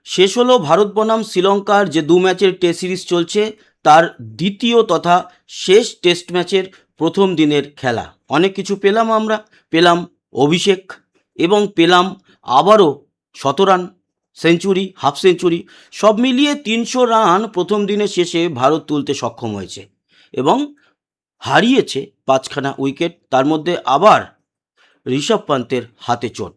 শেষ হলো ভারত বনাম শ্রীলঙ্কার যে 2 ম্যাচের টেস্ট সিরিজ চলছে তার দ্বিতীয় তথা শেষ টেস্ট ম্যাচের প্রথম দিনের খেলা। অনেক কিছু পেলাম আমরা। পেলাম অভিষেক এবং পেলাম আবারও ১৭ রান, সেঞ্চুরি, হাফ সেঞ্চুরি, সব মিলিয়ে ৩০০ রান প্রথম দিনের শেষে ভারত তুলতে সক্ষম হয়েছে এবং হারিয়েছে ৫খানা উইকেট, তার মধ্যে আবার ঋষভ পান্তের হাতে চোট।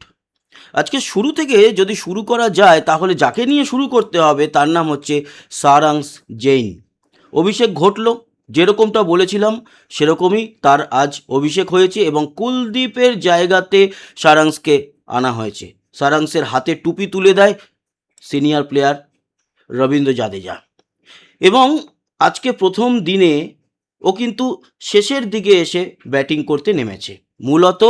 আজকে শুরু থেকে যদি শুরু করা যায় তাহলে যাকে নিয়ে শুরু করতে হবে তার নাম হচ্ছে সারাংশ জৈন। অভিষেক ঘটল, যেরকমটা বলেছিলাম সেরকমই তার আজ অভিষেক হয়েছে এবং কুলদীপের জায়গাতে সারাংশকে আনা হয়েছে। সারাংশের হাতে টুপি তুলে দেয় সিনিয়র প্লেয়ার রবীন্দ্র জাদেজা এবং আজকে প্রথম দিনে ও কিন্তু শেষের দিকে এসে ব্যাটিং করতে নেমেছে। মূলত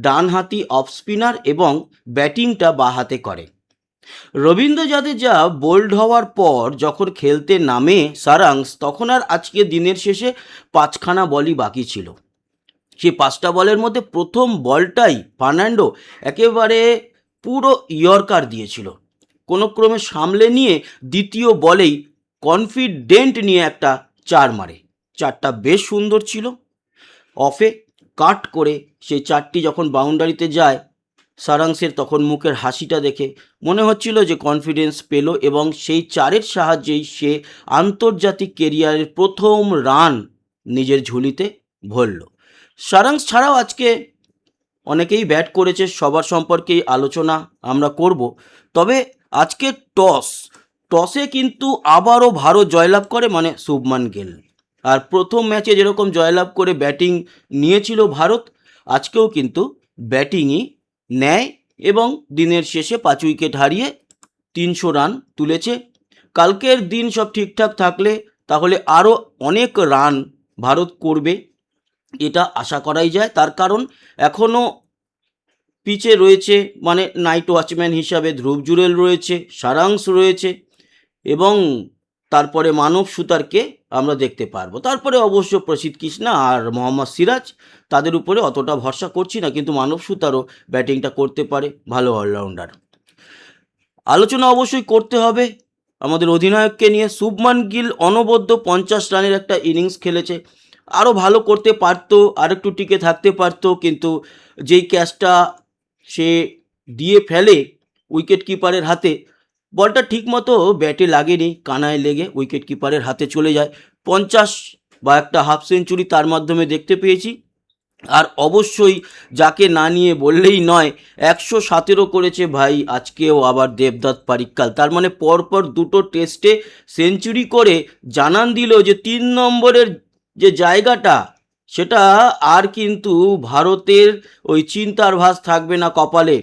ডানহাতি অফ স্পিনার এবং ব্যাটিংটা বাঁ হাতে করে। রবীন্দ্র জাদেজা বোল্ড হওয়ার পর যখন খেলতে নামে সারাংশ, তখন আর আজকে দিনের শেষে ৫খানা বলই বাকি ছিল। সেই ৫টা বলের মধ্যে প্রথম বলটাই ফার্নান্ডো একেবারে পুরো ইয়র্কার দিয়েছিল। কোনো ক্রমে সামলে নিয়ে দ্বিতীয় বলেই কনফিডেন্ট নিয়ে একটা ৪ মারে। ৪টা বেশ সুন্দর ছিল। অফে কাট করে সেই ৪টি যখন বাউন্ডারিতে যায়, সারাংশের তখন মুখের হাসিটা দেখে মনে হচ্ছিল যে কনফিডেন্স পেল এবং সেই ৪-এর সাহায্যেই সে আন্তর্জাতিক কেরিয়ারের প্রথম রান নিজের ঝুলিতে ভরল। সারাংশ ছাড়াও আজকে অনেকেই ব্যাট করেছে, সবার সম্পর্কেই আলোচনা আমরা করব। তবে আজকে টসে কিন্তু আবারও ভারত জয়লাভ করে, মানে শুভমান গিল। আর প্রথম ম্যাচে যেরকম জয়লাভ করে ব্যাটিং নিয়েছিল ভারত, আজকেও কিন্তু ব্যাটিংই নেয় এবং দিনের শেষে ৫ উইকেট হারিয়ে ৩০০ রান তুলেছে। কালকের দিন সব ঠিকঠাক থাকলে তাহলে আরও অনেক রান ভারত করবে, এটা আশা করাই যায়। তার কারণ এখনও পিচে রয়েছে, মানে নাইট ওয়াচম্যান হিসাবে ধ্রুব জুরেল রয়েছে, সারাংশ রয়েছে এবং তারপরে মানব সুতারকে আমরা দেখতে পারবো। তারপরে অবশ্য প্রসিদ্ধ কৃষ্ণা আর মোহাম্মদ সিরাজ, তাদের উপরে অতটা ভরসা করছি না, কিন্তু মানব সুতারও ব্যাটিংটা করতে পারে, ভালো অলরাউন্ডার। আলোচনা অবশ্যই করতে হবে আমাদের অধিনায়ককে নিয়ে। শুভমান গিল অনবদ্য ৫০ রানের একটা ইনিংস খেলেছে, আরও ভালো করতে পারতো, আর একটু টিকে থাকতে পারতো, কিন্তু যেই ক্যাচটা সে দিয়ে ফেলে উইকেট কিপারের হাতে, বলটা ঠিকমতো ব্যাটে লাগেনি, কানায় লেগে উইকেট কিপারের হাতে চলে যায়। ৫০ বা একটা হাফ সেঞ্চুরি তার মাধ্যমে দেখতে পেয়েছি। আর অবশ্যই যাকে না নিয়ে বললেই নয়, ১১৭ করেছে ভাই আজকেও আবার দেবদত্ত পারিক্কাল। তার মানে পরপর দুটো টেস্টে সেঞ্চুরি করে জানান দিল যে ৩ নম্বরের যে জায়গাটা, সেটা আর কিন্তু ভারতের ওই চিন্তার ভাঁজ থাকবে না কপালে।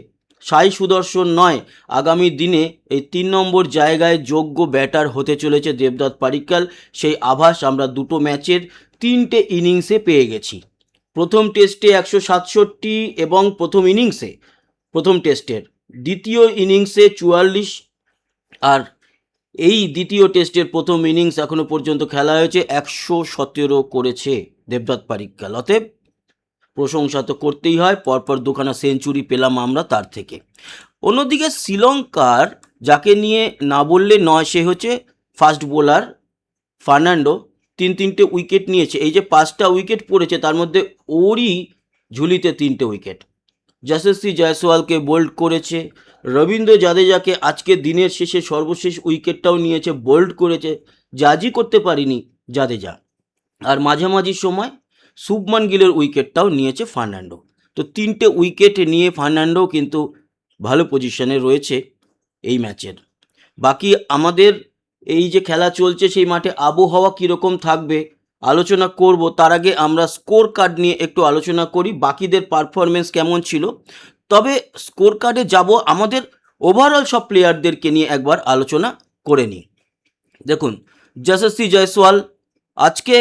সাই সুদর্শন নয়, আগামী দিনে এই ৩ নম্বর জায়গায় যোগ্য ব্যাটার হতে চলেছে দেবদত্ত পারিক্কাল। সেই আভাস আমরা দুটো ম্যাচের ৩টে ইনিংসে পেয়ে গেছি। প্রথম টেস্টে ১৬৭ এবং প্রথম টেস্টের দ্বিতীয় ইনিংসে ৪৪, আর এই দ্বিতীয় টেস্টের প্রথম ইনিংস এখনো পর্যন্ত খেলা হয়েছে ১১৭ করেছে দেবদত্ত পারিক্কাল। অতএব প্রশংসা তো করতেই হয়, পরপর দুখানা সেঞ্চুরি পেলাম আমরা তার থেকে। অন্যদিকে শ্রীলঙ্কার যাকে নিয়ে না বললে নয়, সে হচ্ছে ফাস্ট বোলার ফার্নান্ডো। ৩টে উইকেট নিয়েছে। এই যে ৫টা উইকেট পড়েছে তার মধ্যে ওরই ঝুলিতে ৩টে উইকেট। যশস্বী জয়সওয়ালকে বোল্ড করেছে, রবীন্দ্র জাদেজাকে আজকে দিনের শেষে সর্বশেষ উইকেটটাও নিয়েছে, বোল্ড করেছে, জাজই করতে পারিনি জাদেজা। আর মাঝামাঝি সময় শুভমান গিলের উইকেটটাও নিয়েছে ফার্নান্ডো। তো ৩টে উইকেট নিয়ে ফার্নান্ডো কিন্তু ভালো পজিশনে রয়েছে এই ম্যাচের। বাকি আমাদের এই যে খেলা চলছে সেই মাঠে আবহাওয়া কীরকম থাকবে আলোচনা করব। তার আগে আমরা স্কোর কার্ড নিয়ে একটু আলোচনা করি, বাকিদের পারফরমেন্স কেমন ছিল। তবে স্কোর কার্ডে যাব, আমাদের ওভারঅল সব প্লেয়ারদেরকে নিয়ে একবার আলোচনা করে নিই। দেখুন, যশস্বী জয়সওয়াল আজকে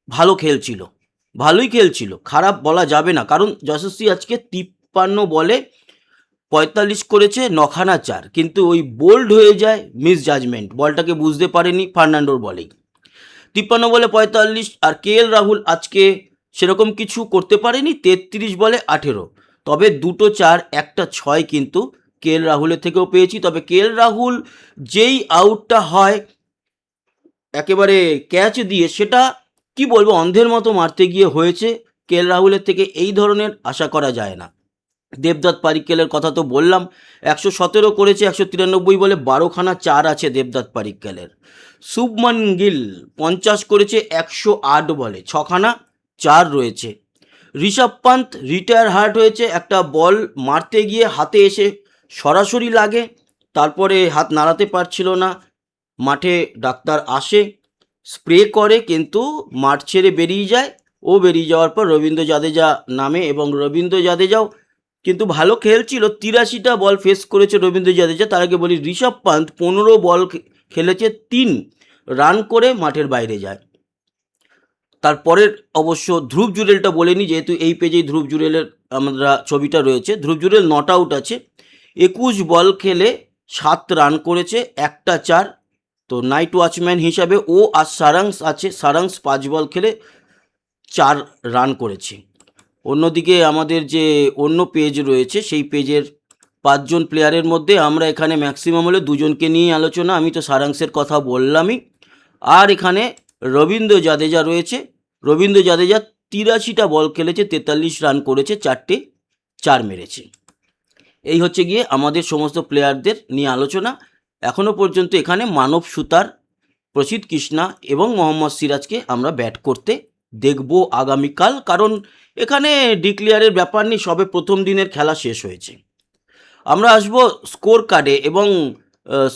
ভালোই খেলছিল, খারাপ বলা যাবে না, কারণ যশস্বী আজকে ৫৩ বলে ৪৫ করেছে, ৯খানা ৪, কিন্তু ওই বোল্ড হয়ে যায় মিস জাজমেন্ট, বলটাকে বুঝতে পারেনি ফার্নান্ডোর বলেই। ৫৩ বলে ৪৫। আর রাহুল আজকে সেরকম কিছু করতে পারেনি, ৩৩ বলে ১৮, তবে 2টো ৪ একটা ৬ কিন্তু কে এল রাহুলের থেকেও পেয়েছি। তবে কে এল রাহুল যেই আউটটা হয় একেবারে ক্যাচ দিয়ে, সেটা কি বলবো, অন্ধের মতো মারতে গিয়ে হয়েছে। কে এল রাহুলের থেকে এই ধরনের আশা করা যায় না। দেবদত্ত পারিক্কেলের কথা তো বললাম, 117 করেছে, 193 বলে 12খানা 4 আছে দেবদত্ত পারিক্কেলের। শুভমন গিল 50 করেছে, 108 বলে 6খানা 4 রয়েছে। ঋষভ পান্ত রিটায়ার হার্ট হয়েছে, একটা বল মারতে গিয়ে হাতে এসে সরাসরি লাগে, তারপরে হাত নাড়াতে পারছিল না, মাঠে ডাক্তার আসে, স্প্রে করে, কিন্তু মাঠ ছেড়ে বেরিয়ে যায়। ও বেরিয়ে যাওয়ার পর রবীন্দ্র জাদেজা নামে, এবং রবীন্দ্র জাদেজাও কিন্তু ভালো খেলছিল। 83টা বল ফেস করেছে রবীন্দ্র জাদেজা। তার আগে বলি, ঋষভ পান্ত 15 বল খেলেছে, 3 রান করে মাঠের বাইরে যায়। তারপরের অবশ্য ধ্রুব জুরেলটা বলেনি, যেহেতু এই পেজেই ধ্রুব জুরেলের আমরা ছবিটা রয়েছে। ধ্রুব জুরেল নট আউট আছে, 21 বল খেলে 7 রান করেছে, একটা 4। তো নাইট ওয়াচম্যান হিসাবে ও আর সারাংস আছে, সারাংস 5 বল খেলে 4 রান করেছে। অন্যদিকে আমাদের যে অন্য পেজ রয়েছে, সেই পেজের 5 জন প্লেয়ারের মধ্যে আমরা এখানে ম্যাক্সিমাম হলে 2 জনকে নিয়ে আলোচনা। আমি তো সারাংসের কথা বললামই। আর এখানে রবীন্দ্র জাদেজা রয়েছে। রবীন্দ্র জাদেজা 83টা বল খেলেছে, 43 রান করেছে, 4টে 4 মেরেছে। এই হচ্ছে গিয়ে আমাদের সমস্ত প্লেয়ারদের নিয়ে আলোচনা। এখনও পর্যন্ত এখানে মানব সুতার, প্রসিদ্ধ কৃষ্ণা এবং মোহাম্মদ সিরাজকে আমরা ব্যাট করতে দেখব আগামীকাল, কারণ এখানে ডিক্লেয়ারের ব্যাপার নেই, সবে প্রথম দিনের খেলা শেষ হয়েছে। আমরা আসবো স্কোর কার্ডে, এবং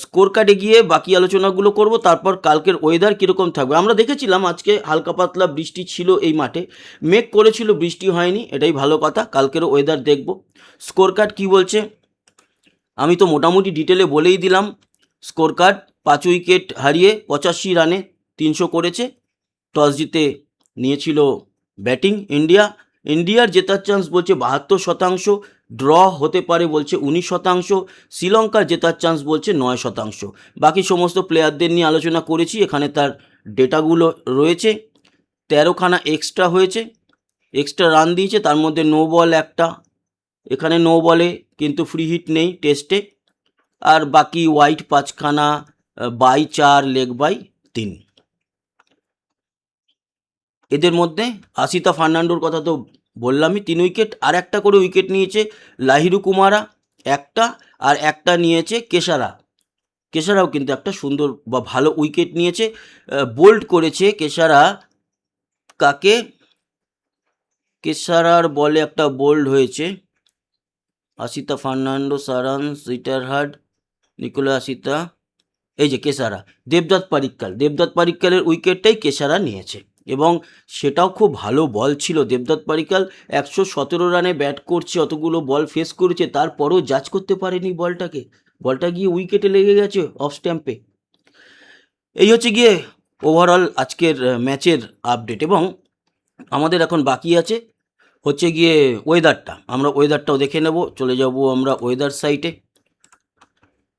স্কোর কার্ডে গিয়ে বাকি আলোচনাগুলো করব। তারপর কালকের ওয়েদার কীরকম থাকবে। আমরা দেখেছিলাম আজকে হালকা পাতলা বৃষ্টি ছিল এই মাঠে, মেঘ করেছিল, বৃষ্টি হয়নি, এটাই ভালো কথা। কালকেরও ওয়েদার দেখব। স্কোর কার্ড কী বলছে আমি তো মোটামুটি ডিটেলে বলেই দিলাম। স্কোর কার্ড 5 উইকেট হারিয়ে 85 রানে 300 করেছে। টস জিতে নিয়েছিল ব্যাটিং ইন্ডিয়ার জেতার চান্স বলছে 72%, ড্র হতে পারে বলছে 19%, শ্রীলঙ্কার জেতার চান্স বলছে 9%। বাকি সমস্ত প্লেয়ারদের নিয়ে আলোচনা করেছি, এখানে তার ডেটাগুলো রয়েছে। 13খানা এক্সট্রা হয়েছে, এক্সট্রা রান দিয়েছে, তার মধ্যে নো বল একটা, এখানে নো বলে কিন্তু ফ্রি হিট নেই টেস্টে। আর বাকি হোয়াইট 5খানা, বাই 4, লেগ বাই 3। এদের মধ্যে আশিতা ফার্নান্ডোর কথা তো বললামই, 3 উইকেট। আর একটা করে উইকেট নিয়েছে লাহিরু কুমারা একটা, আর একটা নিয়েছে কেশারাও কিন্তু একটা সুন্দর বা ভালো উইকেট নিয়েছে। বোল্ড করেছে কেশারা, কাকে, কেশারার বলে একটা বোল্ড হয়েছে। Asitha Fernando, সারাংস, retired, Nikola Asitha, এই যে কেশারা, দেবদত্ত পারিক্কালের উইকেটটাই কেশারা নিয়েছে, এবং সেটাও খুব ভালো বল ছিল। দেবদত্ত পারিক্কাল 117 রানে ব্যাট করছে, অতগুলো বল ফেস করেছে, তারপরও জাজ করতে পারেনি বলটা গিয়ে উইকেটে লেগে গেছে অফ স্ট্যাম্পে। এই হচ্ছে গিয়ে ওভারঅল আজকের ম্যাচের আপডেট। এবং আমাদের এখন বাকি আছে হচ্ছে গিয়ে ওয়েদারটা, আমরা ওয়েদারটাও দেখে নেব। চলে যাব আমরা ওয়েদার সাইটে,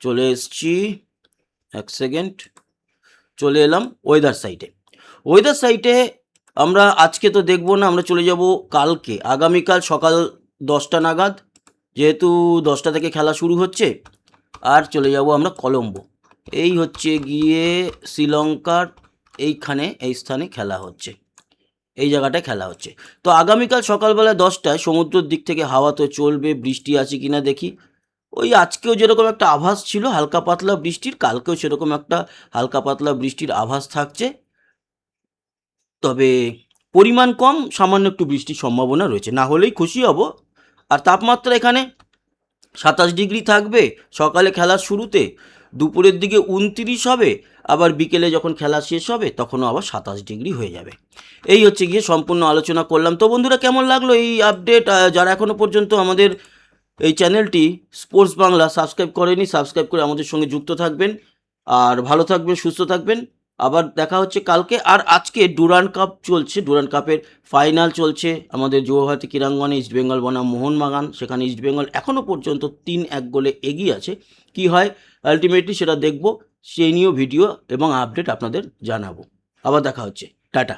চলে এসছি, 1 সেকেন্ড, চলে এলাম ওয়েদার সাইটে। আমরা আজকে তো দেখবো না, আমরা চলে যাব কালকে, আগামীকাল সকাল 10টা নাগাদ, যেহেতু 10টা থেকে খেলা শুরু হচ্ছে। আর চলে যাব আমরা কলম্বো, এই হচ্ছে গিয়ে শ্রীলঙ্কার এইখানে, এই স্থানে খেলা হচ্ছে, এই জায়গাটায় খেলা হচ্ছে। তো আগামীকাল সকালবেলা 10টায় সমুদ্রের দিক থেকে হাওয়া তো চলবে, বৃষ্টি আছে কিনা দেখি। ওই আজকেও যেরকম একটা আভাস ছিল হালকা পাতলা বৃষ্টির, কালকেও সেরকম একটা হালকা পাতলা বৃষ্টির আভাস থাকছে, তবে পরিমাণ কম, সামান্য একটু বৃষ্টির সম্ভাবনা রয়েছে, না হলেই খুশি হব। আর তাপমাত্রা এখানে 27 ডিগ্রি থাকবে সকালে খেলার শুরুতে, দুপুরের দিকে 29 হবে, আবার বিকেলে যখন খেলা শেষ হবে তখনও আবার 27 ডিগ্রি হয়ে যাবে। এই হচ্ছে গিয়ে সম্পূর্ণ আলোচনা করলাম। তো বন্ধুরা, কেমন লাগলো এই আপডেট? যারা এখনও পর্যন্ত আমাদের এই চ্যানেলটি স্পোর্টস বাংলা সাবস্ক্রাইব করেনি, সাবস্ক্রাইব করে আমাদের সঙ্গে যুক্ত থাকবেন। আর ভালো থাকবেন, সুস্থ থাকবেন। আবার দেখা হচ্ছে কালকে। আর আজকে ডুরান্ড কাপ চলছে, ডুরান্ড কাপের ফাইনাল চলছে আমাদের যুবভারতী ক্রীড়াঙ্গনে, ইস্টবেঙ্গল বনাম মোহনবাগান। সেখানে ইস্টবেঙ্গল এখনও পর্যন্ত 3-1 গোলে এগিয়ে আছে। কি হয় আলটিমেটলি সেটা দেখব, সেই নিয়েও ভিডিও এবং আপডেট আপনাদের জানাবো। আবার দেখা হচ্ছে, টাটা।